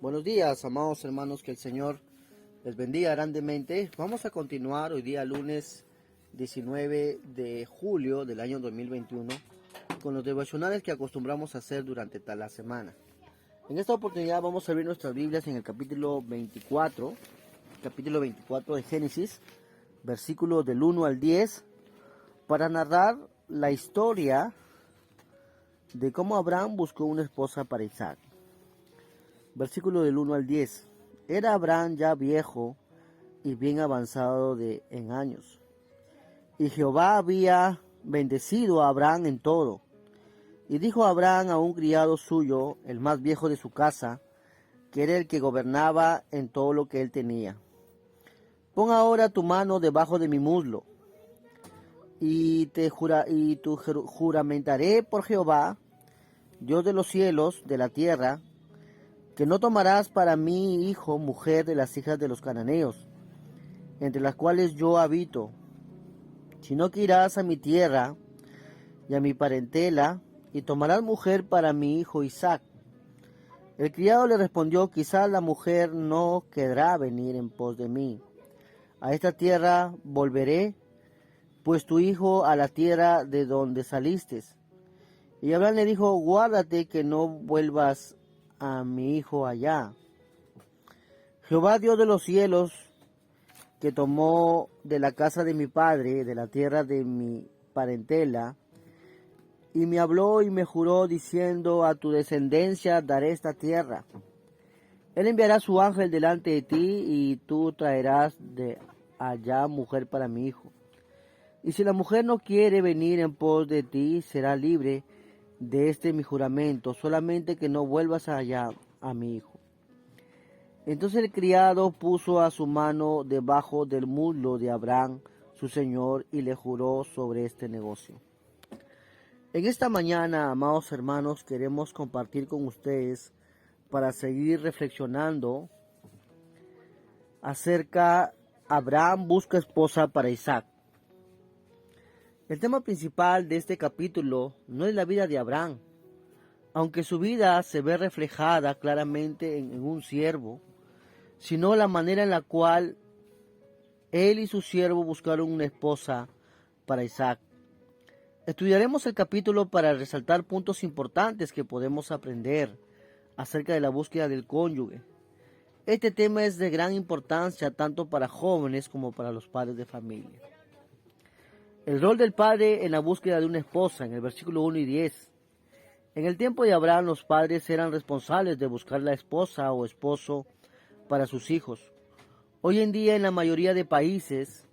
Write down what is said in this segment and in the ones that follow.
Buenos días, amados hermanos, que el Señor les bendiga grandemente. Vamos a continuar hoy día lunes 19 de julio del año 2021 con los devocionales que acostumbramos a hacer durante toda la semana. En esta oportunidad vamos a abrir nuestras Biblias en el capítulo 24 de Génesis, versículos del 1 al 10, para narrar la historia de cómo Abraham buscó una esposa para Isaac. Versículo del 1 al 10. Era Abraham ya viejo y bien avanzado en años. Y Jehová había bendecido a Abraham en todo. Y dijo Abraham a un criado suyo, el más viejo de su casa, que era el que gobernaba en todo lo que él tenía: pon ahora tu mano debajo de mi muslo, y te juramentaré por Jehová, Dios de los cielos, de la tierra, que no tomarás para mí hijo mujer de las hijas de los cananeos, entre las cuales yo habito, sino que irás a mi tierra y a mi parentela, y tomarás mujer para mi hijo Isaac. El criado le respondió: quizás la mujer no querrá venir en pos de mí. A esta tierra volveré, pues tu hijo a la tierra de donde saliste. Y Abraham le dijo: guárdate que no vuelvas a mi hijo allá. Jehová Dios de los cielos, que tomó de la casa de mi padre, de la tierra de mi parentela, y me habló y me juró diciendo: a tu descendencia daré esta tierra. Él enviará su ángel delante de ti, y tú traerás de allá mujer para mi hijo. Y si la mujer no quiere venir en pos de ti, será libre de este mi juramento, solamente que no vuelvas allá a mi hijo. Entonces el criado puso a su mano debajo del muslo de Abraham, su señor, y le juró sobre este negocio. En esta mañana, amados hermanos, queremos compartir con ustedes para seguir reflexionando acerca de Abraham busca esposa para Isaac. El tema principal de este capítulo no es la vida de Abraham, aunque su vida se ve reflejada claramente en un siervo, sino la manera en la cual él y su siervo buscaron una esposa para Isaac. Estudiaremos el capítulo para resaltar puntos importantes que podemos aprender acerca de la búsqueda del cónyuge. Este tema es de gran importancia tanto para jóvenes como para los padres de familia. El rol del padre en la búsqueda de una esposa, en el versículo 1 y 10. En el tiempo de Abraham, los padres eran responsables de buscar la esposa o esposo para sus hijos. Hoy en día, en la mayoría de países,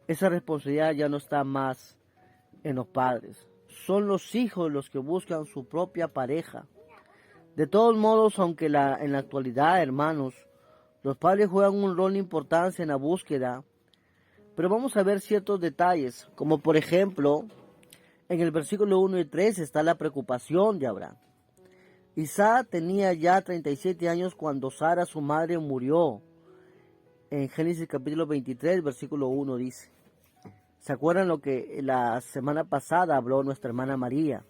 esa responsabilidad ya no está más en los padres. Son los hijos los que buscan su propia pareja. De todos modos, aunque en la actualidad, hermanos, los padres juegan un rol de importancia en la búsqueda, pero vamos a ver ciertos detalles, como por ejemplo, en el versículo 1 y 3 está la preocupación de Abraham. Isaac tenía ya 37 años cuando Sara, su madre, murió. En Génesis capítulo 23, versículo 1 dice. ¿Se acuerdan lo que la semana pasada habló nuestra hermana María?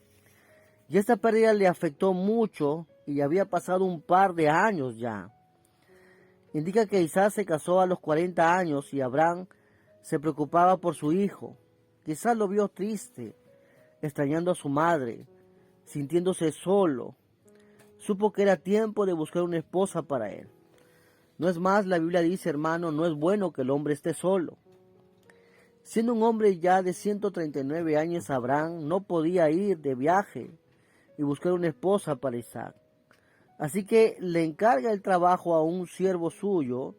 Y esta pérdida le afectó mucho y había pasado un par de años ya. Indica que Isaac se casó a los 40 años y Abraham se preocupaba por su hijo. Quizás lo vio triste, extrañando a su madre, sintiéndose solo. Supo que era tiempo de buscar una esposa para él. No es más, la Biblia dice, hermano, no es bueno que el hombre esté solo. Siendo un hombre ya de 139 años, Abraham no podía ir de viaje y buscar una esposa para Isaac. Así que le encarga el trabajo a un siervo suyo,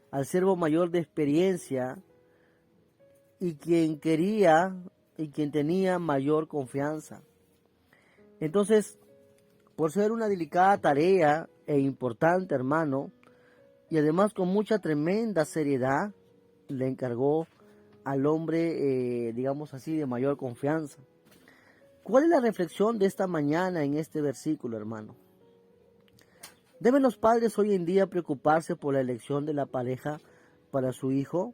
al siervo mayor de experiencia, y quien tenía mayor confianza. Entonces, por ser una delicada tarea e importante, hermano, y además con mucha tremenda seriedad, le encargó al hombre, digamos así, de mayor confianza. ¿Cuál es la reflexión de esta mañana en este versículo, hermano? ¿Deben los padres hoy en día preocuparse por la elección de la pareja para su hijo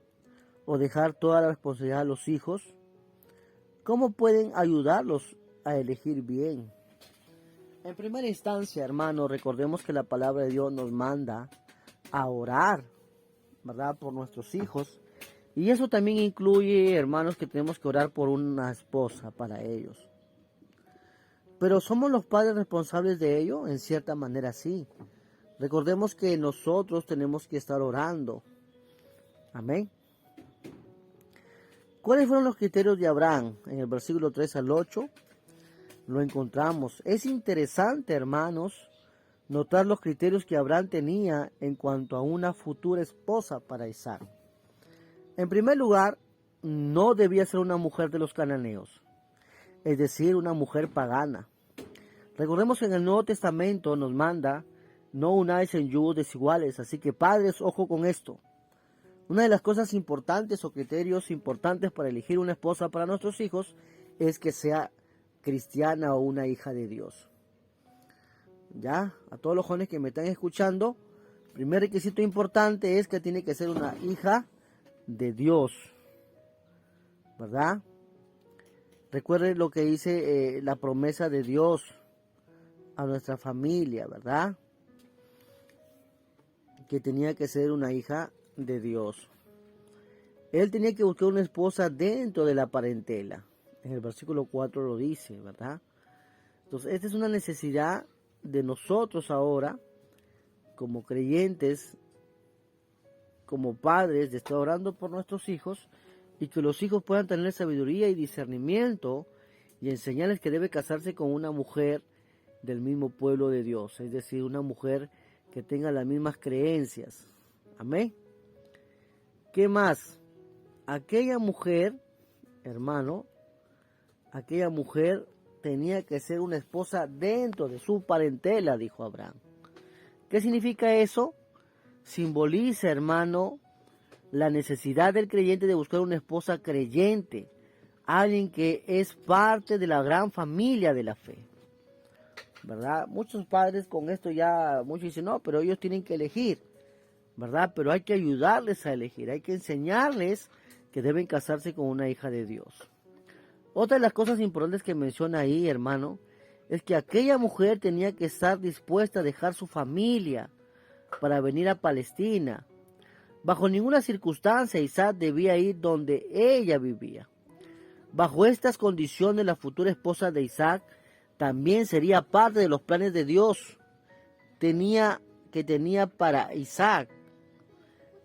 o dejar toda la responsabilidad a los hijos? ¿Cómo pueden ayudarlos a elegir bien? En primera instancia, hermano, recordemos que la palabra de Dios nos manda a orar, ¿verdad?, por nuestros hijos. Y eso también incluye, hermanos, que tenemos que orar por una esposa para ellos. Pero ¿somos los padres responsables de ello? En cierta manera sí. Recordemos que nosotros tenemos que estar orando. Amén. ¿Cuáles fueron los criterios de Abraham? En el versículo 3 al 8 lo encontramos. Es interesante, hermanos, notar los criterios que Abraham tenía en cuanto a una futura esposa para Isaac. En primer lugar, no debía ser una mujer de los cananeos, es decir, una mujer pagana. Recordemos que en el Nuevo Testamento nos manda: no unáis en yugos desiguales, así que padres, ojo con esto. Una de las cosas importantes o criterios importantes para elegir una esposa para nuestros hijos es que sea cristiana o una hija de Dios. Ya, a todos los jóvenes que me están escuchando, primer requisito importante es que tiene que ser una hija de Dios, ¿verdad? Recuerden lo que dice la promesa de Dios a nuestra familia, ¿verdad? Que tenía que ser una hija de Dios. Él tenía que buscar una esposa dentro de la parentela. En el versículo 4 lo dice, ¿verdad? Entonces, esta es una necesidad de nosotros ahora, como creyentes, como padres, de estar orando por nuestros hijos, y que los hijos puedan tener sabiduría y discernimiento, y enseñarles que debe casarse con una mujer del mismo pueblo de Dios, es decir, una mujer que tenga las mismas creencias. Amén. ¿Qué más? Aquella mujer, hermano, aquella mujer tenía que ser una esposa dentro de su parentela, dijo Abraham. ¿Qué significa eso? Simboliza, hermano, la necesidad del creyente de buscar una esposa creyente, alguien que es parte de la gran familia de la fe, ¿verdad? Muchos padres con esto ya, muchos dicen, no, pero ellos tienen que elegir, ¿verdad? Pero hay que ayudarles a elegir, hay que enseñarles que deben casarse con una hija de Dios. Otra de las cosas importantes que menciona ahí, hermano, es que aquella mujer tenía que estar dispuesta a dejar su familia para venir a Palestina. Bajo ninguna circunstancia Isaac debía ir donde ella vivía. Bajo estas condiciones, la futura esposa de Isaac también sería parte de los planes de Dios que tenía para Isaac.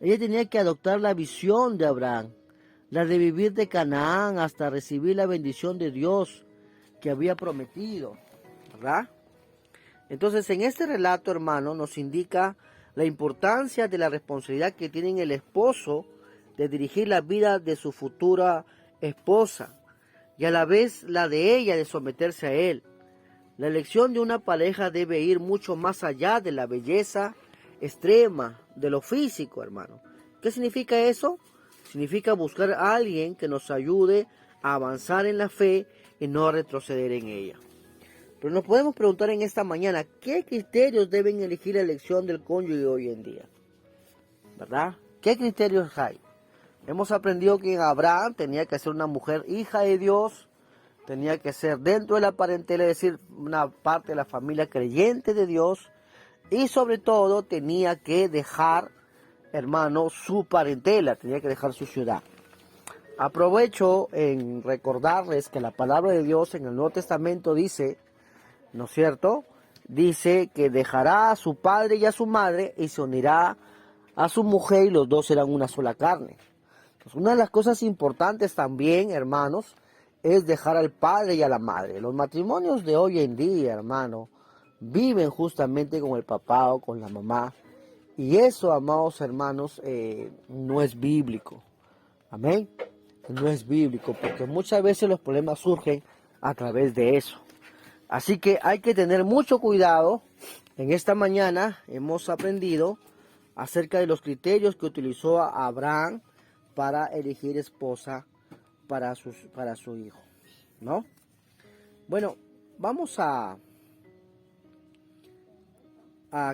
Ella tenía que adoptar la visión de Abraham, la de vivir de Canaán hasta recibir la bendición de Dios que había prometido, ¿verdad? Entonces, en este relato, hermano, nos indica la importancia de la responsabilidad que tiene el esposo de dirigir la vida de su futura esposa y a la vez la de ella de someterse a él. La elección de una pareja debe ir mucho más allá de la belleza extrema, de lo físico, hermano. ¿Qué significa eso? Significa buscar a alguien que nos ayude a avanzar en la fe y no a retroceder en ella. Pero nos podemos preguntar en esta mañana, ¿qué criterios deben elegir la elección del cónyuge hoy en día? ¿Verdad? ¿Qué criterios hay? Hemos aprendido que Abraham tenía que ser una mujer hija de Dios, tenía que ser dentro de la parentela, es decir, una parte de la familia creyente de Dios, y sobre todo tenía que dejar, hermano, su parentela, tenía que dejar su ciudad. Aprovecho en recordarles que la palabra de Dios en el Nuevo Testamento dice, ¿no es cierto? Dice que dejará a su padre y a su madre y se unirá a su mujer y los dos serán una sola carne. Entonces, una de las cosas importantes también, hermanos, es dejar al padre y a la madre. Los matrimonios de hoy en día, hermano, viven justamente con el papá o con la mamá. Y eso, amados hermanos, no es bíblico. Amén. No es bíblico, porque muchas veces los problemas surgen a través de eso. Así que hay que tener mucho cuidado. En esta mañana hemos aprendido acerca de los criterios que utilizó Abraham para elegir esposa para su hijo, ¿no? Bueno, vamos a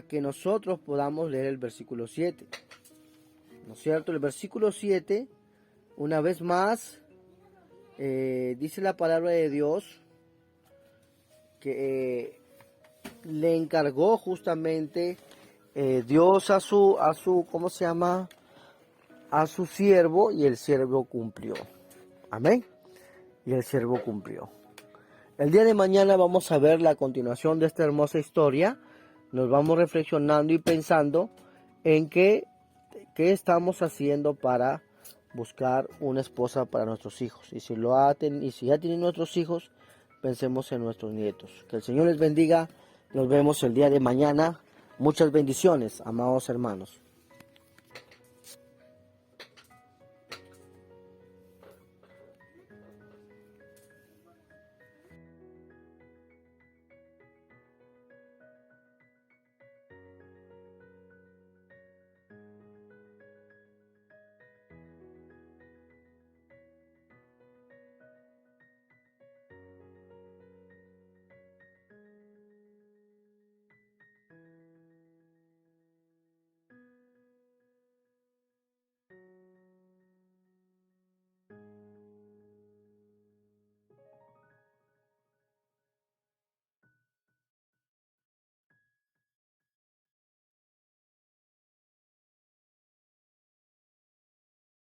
que nosotros podamos leer el versículo 7. ¿No es cierto? El versículo 7, una vez más, dice la palabra de Dios que le encargó justamente Dios a su, ¿cómo se llama? A su siervo, y el siervo cumplió. Amén. Y el siervo cumplió. El día de mañana vamos a ver la continuación de esta hermosa historia. Nos vamos reflexionando y pensando en qué estamos haciendo para buscar una esposa para nuestros hijos. Y si ya tienen nuestros hijos, pensemos en nuestros nietos. Que el Señor les bendiga. Nos vemos el día de mañana. Muchas bendiciones, amados hermanos.